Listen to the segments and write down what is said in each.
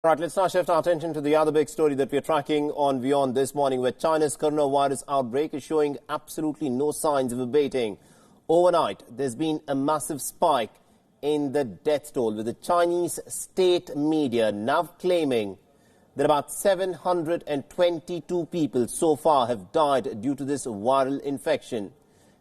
Right, let's now shift our attention to the other big story that we're tracking on WION this morning, where China's coronavirus outbreak is showing absolutely no signs of abating. Overnight, there's been a massive spike in the death toll, with the Chinese state media now claiming that about 722 people so far have died due to this viral infection.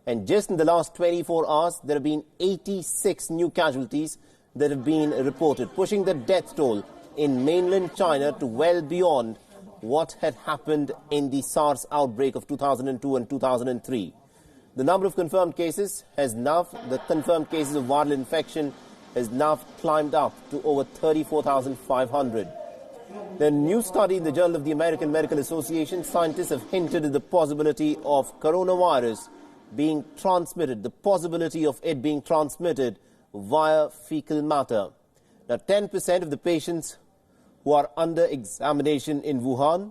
And just in the last 24 hours, there have been 86 new casualties that have been reported, pushing the death toll in mainland China to well beyond what had happened in the SARS outbreak of 2002 and 2003. The number of confirmed cases of viral infection has now climbed up to over 34,500. The new study in the Journal of the American Medical Association, scientists have hinted at the possibility of coronavirus being transmitted, via fecal matter. Now, 10% of the patients who are under examination in Wuhan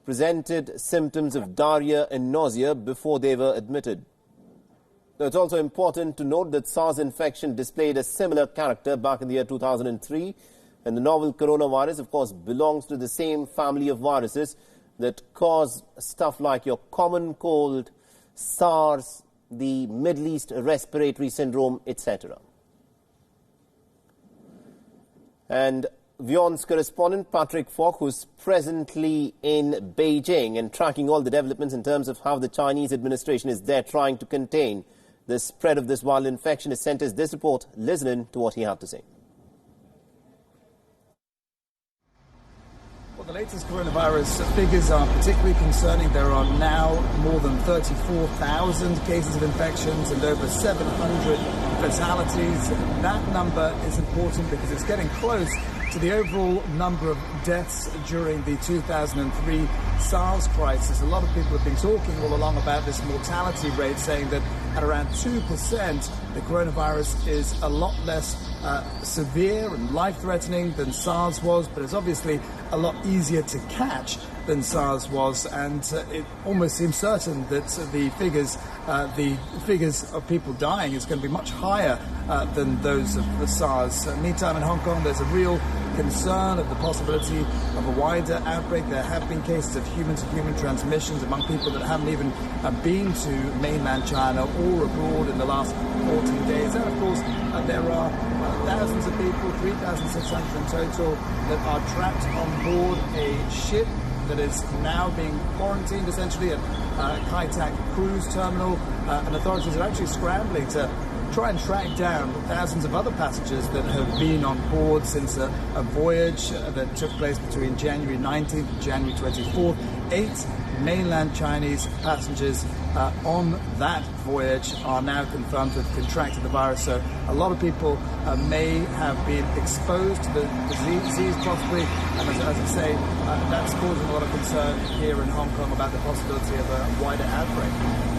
presented symptoms of diarrhea and nausea before they were admitted. Now, it's also important to note that SARS infection displayed a similar character back in the year 2003, and the novel coronavirus, of course, belongs to the same family of viruses that cause stuff like your common cold, SARS, the Middle East respiratory syndrome, etc. And WION's correspondent Patrick Falk, who's presently in Beijing and tracking all the developments in terms of how the Chinese administration is there trying to contain the spread of this viral infection, has sent us this report. Listen in to what he had to say. Well, the latest coronavirus figures are particularly concerning. There are now more than 34,000 cases of infections and over 700 fatalities. That number is important because it's getting close to the overall number of deaths during the 2003 SARS crisis. A lot of people have been talking all along about this mortality rate, saying that at around 2%, the coronavirus is a lot less severe and life-threatening than SARS was, but it's obviously a lot easier to catch than SARS was, and it almost seems certain that the figures of people dying is going to be much higher than those of the SARS. Meantime, in Hong Kong, there's a real concern of the possibility of a wider outbreak. There have been cases of human-to-human transmissions among people that haven't even been to mainland China or abroad in the last 14 days. And of course, there are thousands of people, 3,600 in total, that are trapped on board a ship that is now being quarantined essentially at Kai Tak cruise terminal, and authorities are actually scrambling to try and track down thousands of other passengers that have been on board since a voyage that took place between January 19th and January 24th. 8 mainland Chinese passengers on that voyage are now confirmed to have contracted the virus. So a lot of people may have been exposed to the disease possibly, and as I say, that's causing a lot of concern here in Hong Kong about the possibility of a wider outbreak.